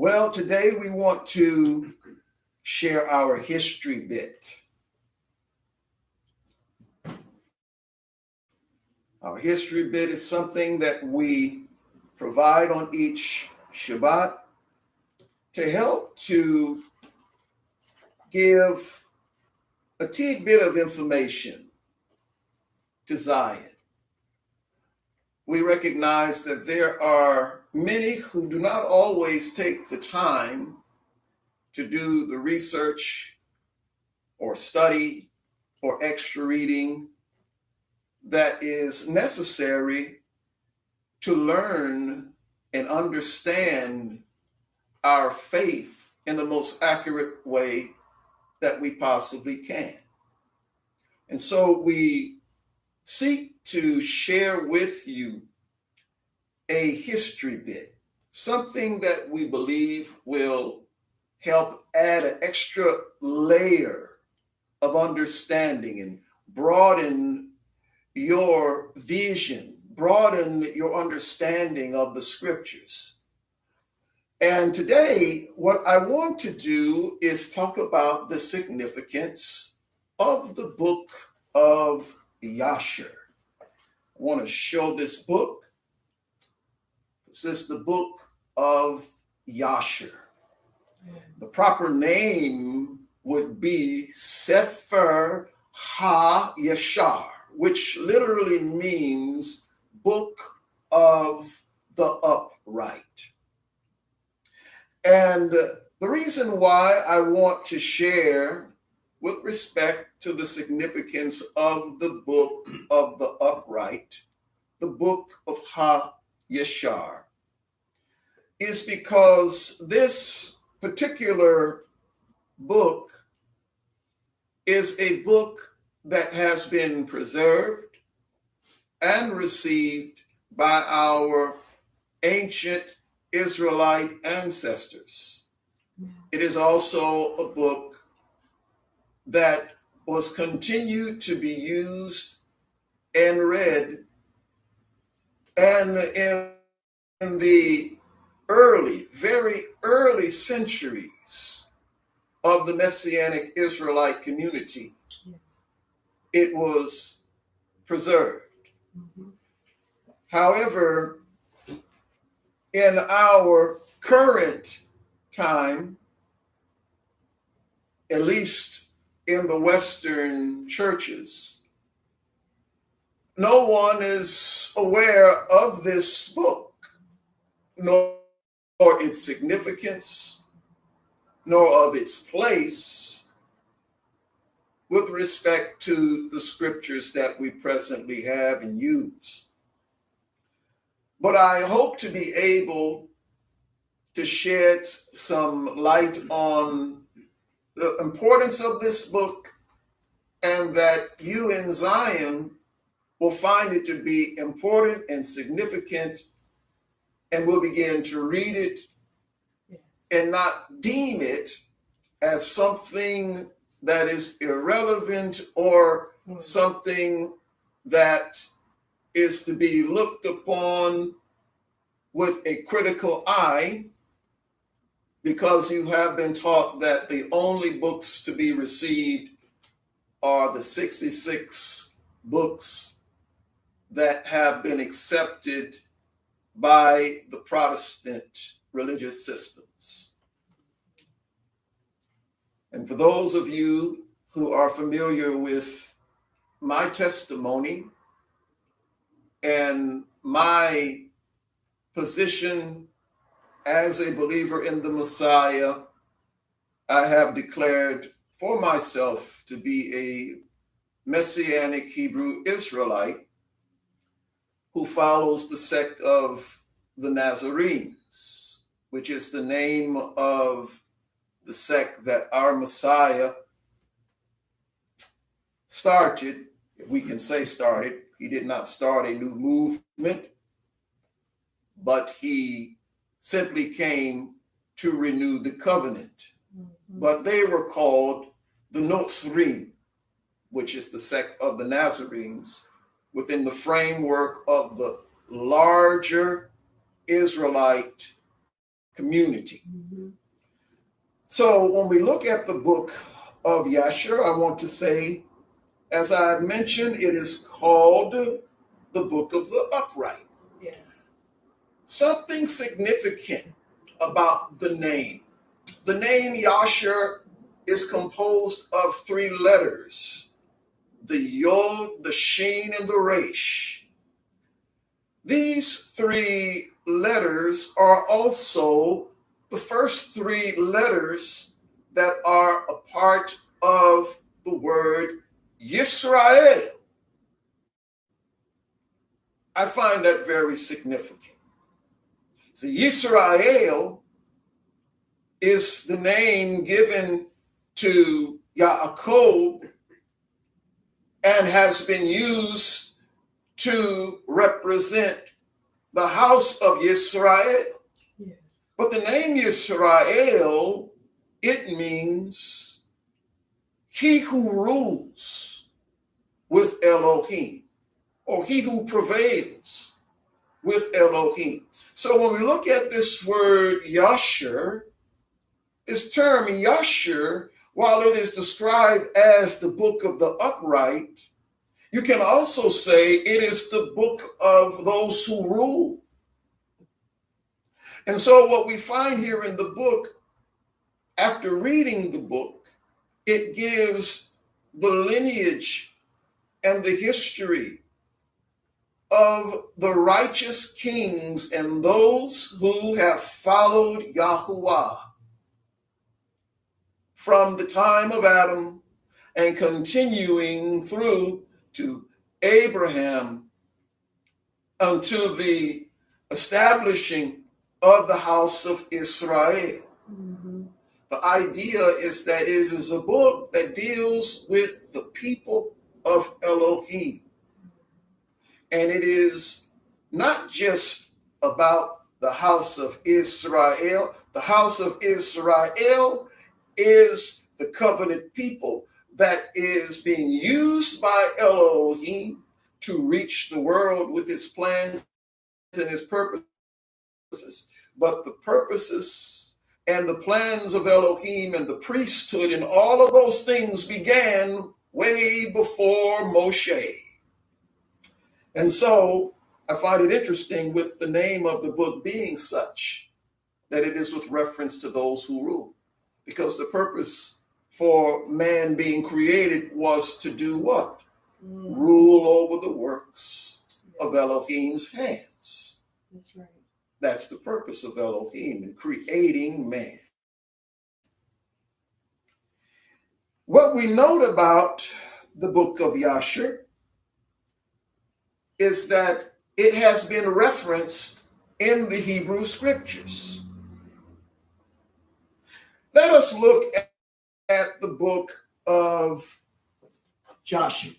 Well, today we want to share our history bit. Our history bit is something that we provide on each Shabbat to help to give a tidbit of information to Zion. We recognize that there are many who do not always take the time to do the research or study or extra reading that is necessary to learn and understand our faith in the most accurate way that we possibly can. And so we seek to share with you a history bit, something that we believe will help add an extra layer of understanding and broaden your vision, broaden your understanding of the scriptures. And today, what I want to do is talk about the significance of the book of Yasher. I want to show this book. This is the book of Yasher. The proper name would be Sefer Ha-Yasher, which literally means book of the upright. And the reason why I want to share with respect to the significance of the book of the upright, the book of Ha-Yasher, is because this particular book is a book that has been preserved and received by our ancient Israelite ancestors. It is also a book that was continued to be used and read, and in the very early centuries of the Messianic Israelite community, it was preserved. However, in our current time, at least in the Western churches, no one is aware of this book, nor its significance, nor of its place with respect to the scriptures that we presently have and use. But I hope to be able to shed some light on the importance of this book, and that you in Zion will find it to be important and significant, and will begin to read it and not deem it as something that is irrelevant or something that is to be looked upon with a critical eye, because you have been taught that the only books to be received are the 66 books that have been accepted by the Protestant religious systems. And for those of you who are familiar with my testimony and my position as a believer in the Messiah, I have declared for myself to be a Messianic Hebrew Israelite who follows the sect of the Nazarenes, which is the name of the sect that our Messiah started, if we can say started. He did not start a new movement, but he simply came to renew the covenant. But they were called the Nazarene, which is the sect of the Nazarenes, within the framework of the larger Israelite community. So when we look at the book of Yasher, I want to say, as I mentioned, it is called the Book of the Upright. Yes. Something significant about the name. The name Yasher is composed of three letters, the Yod, the Shin, and the Resh. These three letters are also the first three letters that are a part of the word Yisrael. I find that very significant. So Yisrael is the name given to Yaakov and has been used to represent the house of Yisrael. Yes. But the name Yisrael, it means he who rules with Elohim, or he who prevails with Elohim. So when we look at this word Yasher, this term Yasher, while it is described as the book of the upright, you can also say it is the book of those who rule. And so what we find here in the book, after reading the book, it gives the lineage and the history of the righteous kings and those who have followed Yahuwah from the time of Adam and continuing through to Abraham until the establishing of the house of Israel. The idea is that it is a book that deals with the people of Elohim. And it is not just about the house of Israel. The house of Israel is the covenant people that is being used by Elohim to reach the world with his plans and his purposes. But the purposes and the plans of Elohim and the priesthood and all of those things began way before Moshe. And so I find it interesting with the name of the book being such that it is with reference to those who rule, because the purpose for man being created was to do what? Rule over the works of Elohim's hands. That's right. That's the purpose of Elohim in creating man. What we note about the book of Yasher is that it has been referenced in the Hebrew scriptures. Let us look at the book of Joshua,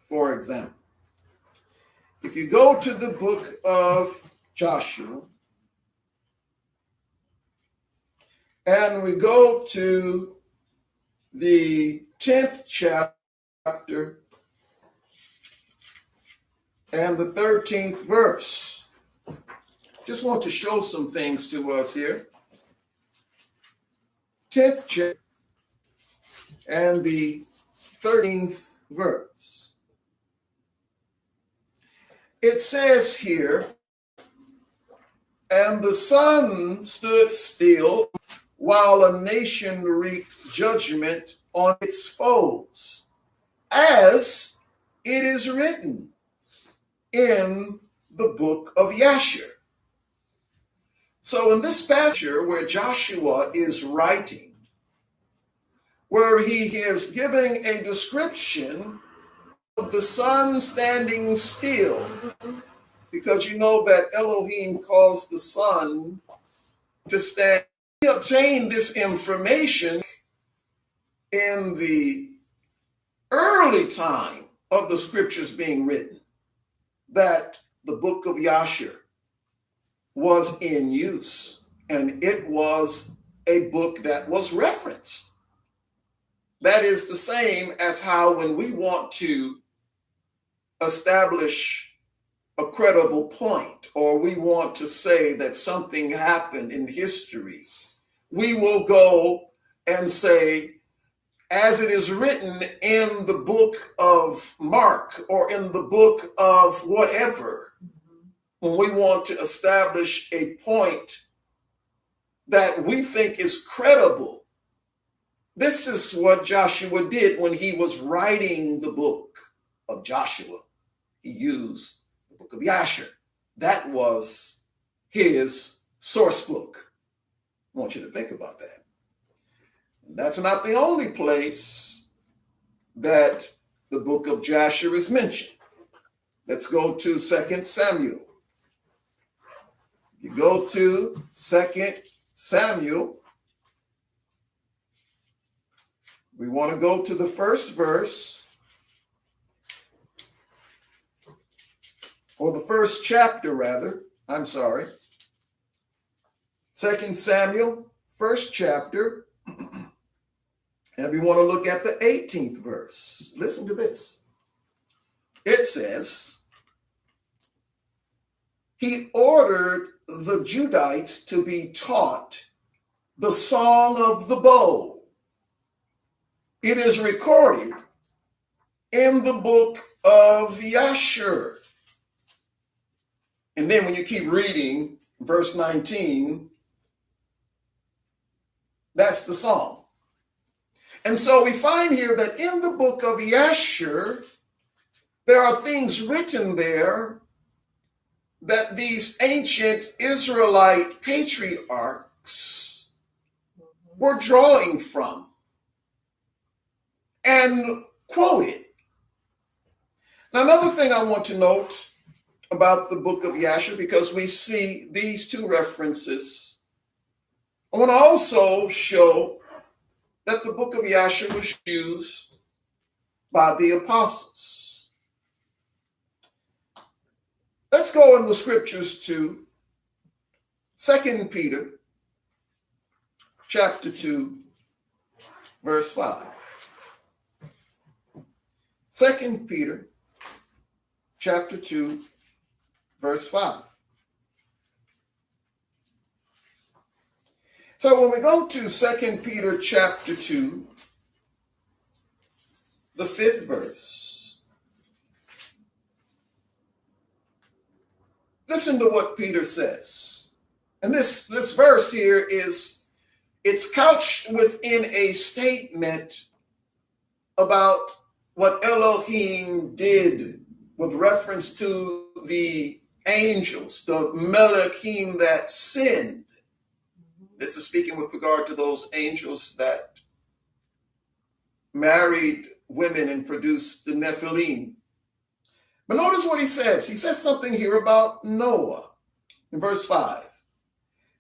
for example. If you go to the book of Joshua, and we go to the 10th chapter and the 13th verse. Just want to show some things to us here. 10th chapter and the 13th verse. It says here, and the sun stood still while a nation wreaked judgment on its foes, as it is written in the book of Yasher. So in this passage where Joshua is writing, where he is giving a description of the sun standing still, because you know that Elohim caused the sun to stand. He obtained this information in the early time of the scriptures being written, that the book of Yasher was in use, and it was a book that was referenced. That is the same as how when we want to establish a credible point, or we want to say that something happened in history, we will go and say, as it is written in the book of Mark or in the book of whatever, when we want to establish a point that we think is credible. This is what Joshua did when he was writing the book of Joshua. He used the book of Yasher. That was his source book. I want you to think about that. That's not the only place that the book of Jasher is mentioned. Let's go to 2 Samuel. You go to 2 Samuel. We want to go to the first verse, or the first chapter, rather. I'm sorry. 2 Samuel, first chapter. And we want to look at the 18th verse. Listen to this. It says, he ordered the Judites to be taught the song of the bow. It is recorded in the book of Yasher. And then when you keep reading, verse 19, that's the song. And so we find here that in the book of Yasher, there are things written there that these ancient Israelite patriarchs were drawing from and quoted. Now, another thing I want to note about the book of Yasher, because we see these two references, I want to also show that the book of Yasher was used by the apostles. Let's go in the scriptures to 2 Peter chapter 2, verse 5. 2 Peter chapter 2, verse 5. So when we go to 2 Peter chapter 2, the 5th verse, listen to what Peter says. And this verse here it's couched within a statement about what Elohim did with reference to the angels, the Melachim that sinned. This is speaking with regard to those angels that married women and produced the Nephilim. But notice what he says. He says something here about Noah in verse 5.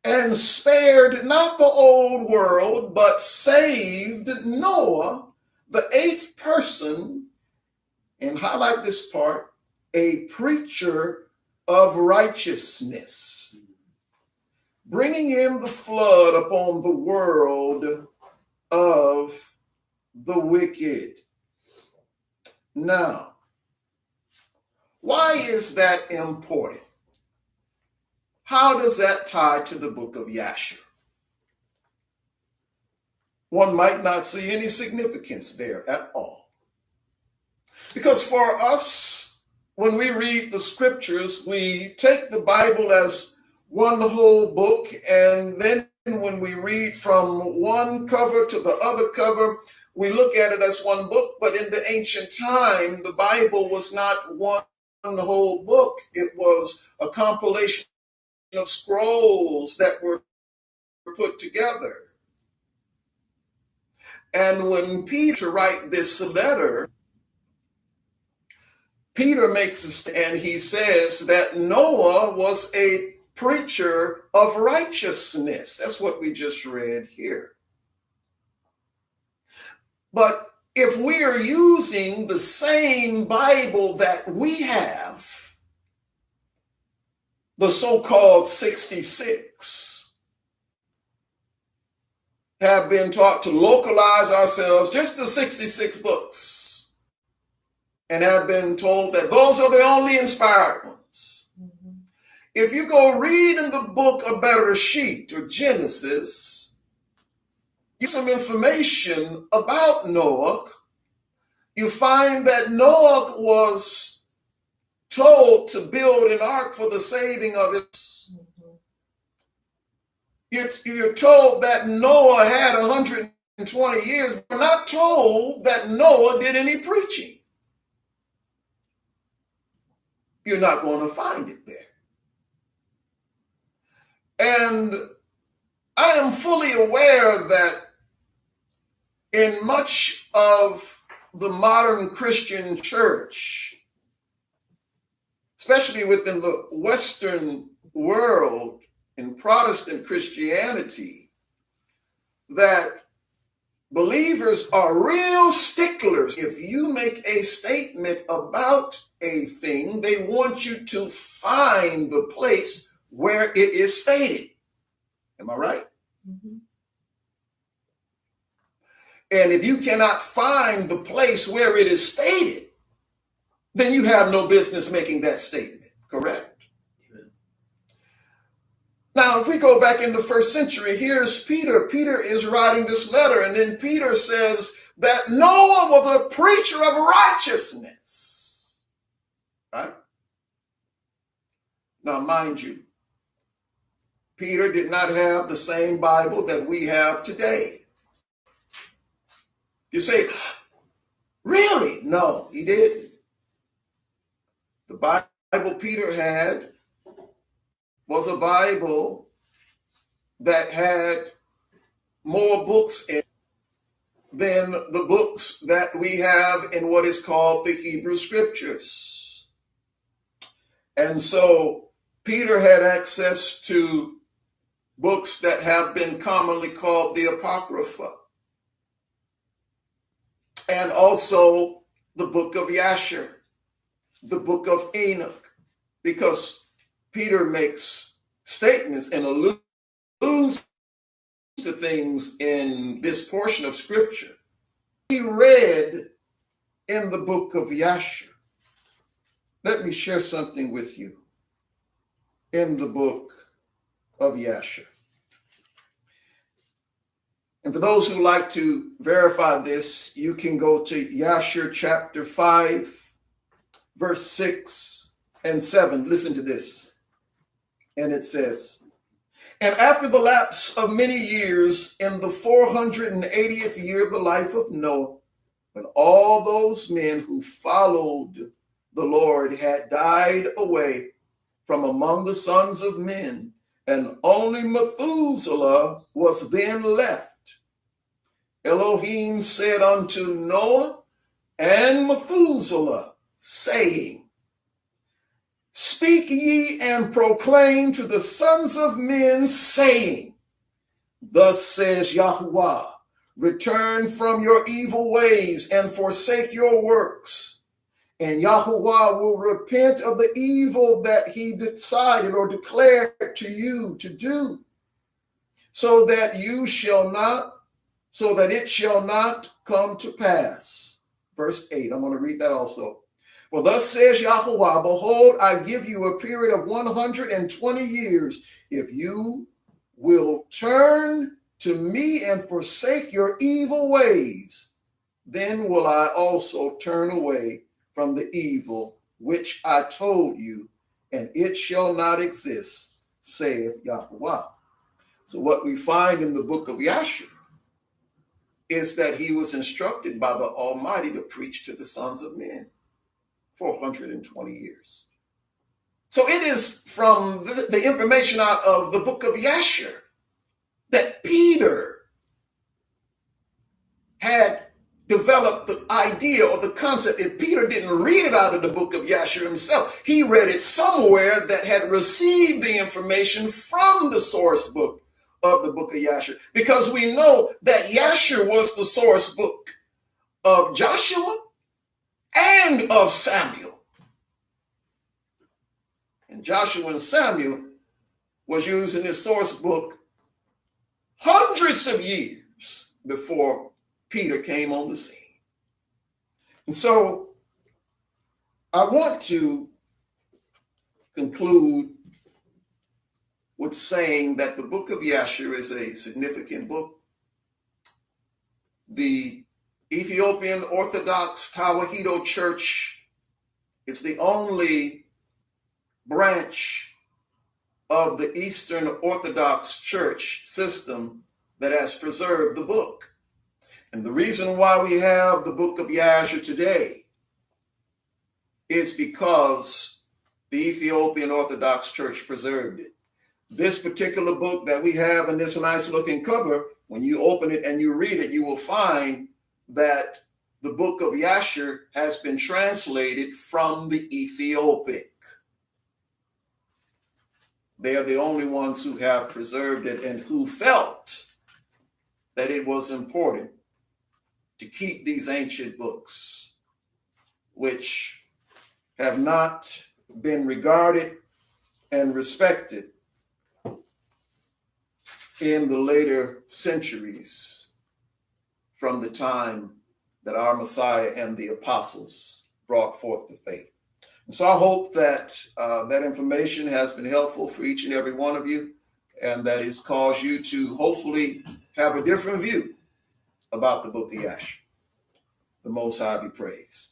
And spared not the old world, but saved Noah, the 8th person, and highlight this part, a preacher of righteousness, bringing in the flood upon the world of the wicked. Now, why is that important? How does that tie to the book of Yasher? One might not see any significance there at all. Because for us, when we read the scriptures, we take the Bible as one whole book, and then when we read from one cover to the other cover, we look at it as one book. But in the ancient time, the Bible was not one whole book. It was a compilation of scrolls that were put together. And when Peter writes this letter, Peter makes and he says that Noah was a preacher of righteousness. That's what we just read here. But if we are using the same Bible that we have, the so-called 66, have been taught to localize ourselves just to 66 books, and have been told that those are the only inspired ones. If you go read in the book of Bereshit or Genesis, you get some information about Noah. You find that Noah was told to build an ark for the saving of his. You're told that Noah had 120 years, but not told that Noah did any preaching. You're not going to find it there. And I am fully aware that in much of the modern Christian church, especially within the Western world in Protestant Christianity, that believers are real sticklers. If you make a statement about a thing, they want you to find the place where it is stated. Am I right? Mm-hmm. And if you cannot find the place where it is stated, then you have no business making that statement, correct? Amen. Now, if we go back in the first century, here's Peter. Peter is writing this letter, and then Peter says that Noah was a preacher of righteousness, right? Now, mind you, Peter did not have the same Bible that we have today. You say, really? No, he didn't. The Bible Peter had was a Bible that had more books in than the books that we have in what is called the Hebrew Scriptures. And so Peter had access to books that have been commonly called the Apocrypha, and also the book of Yasher, the book of Enoch, because Peter makes statements and alludes to things in this portion of Scripture. He read in the book of Yasher. Let me share something with you in the book of Yasher. And for those who like to verify this, you can go to Yasher chapter 5, verse 6 and 7. Listen to this. And it says, "And after the lapse of many years, in the 480th year of the life of Noah, when all those men who followed the Lord had died away from among the sons of men, and only Methuselah was then left, Elohim said unto Noah and Methuselah, saying, Speak ye and proclaim to the sons of men, saying, Thus says Yahuwah, return from your evil ways and forsake your works, and Yahuwah will repent of the evil that he decided or declared to you to do, so that it shall not come to pass." Verse 8, I'm going to read that also. "For thus says Yahuwah, behold, I give you a period of 120 years. If you will turn to me and forsake your evil ways, then will I also turn away from the evil which I told you, and it shall not exist, saith Yahuwah." So what we find in the book of Yasher is that he was instructed by the Almighty to preach to the sons of men for 120 years. So it is from the information out of the book of Yasher that Peter had developed the idea or the concept. If Peter didn't read it out of the book of Yasher himself, he read it somewhere that had received the information from the source book of the book of Yasher, because we know that Yasher was the source book of Joshua and of Samuel. And Joshua and Samuel was used in this source book hundreds of years before Peter came on the scene. And so I want to conclude with saying that the book of Yasher is a significant book. The Ethiopian Orthodox Tawahedo Church is the only branch of the Eastern Orthodox Church system that has preserved the book. And the reason why we have the book of Yasher today is because the Ethiopian Orthodox Church preserved it. This particular book that we have in this nice looking cover, when you open it and you read it, you will find that the book of Yasher has been translated from the Ethiopic. They are the only ones who have preserved it and who felt that it was important to keep these ancient books, which have not been regarded and respected in the later centuries from the time that our Messiah and the apostles brought forth the faith. And so I hope that that information has been helpful for each and every one of you, and that it's caused you to hopefully have a different view about the book of Yasher. The Most High be praised.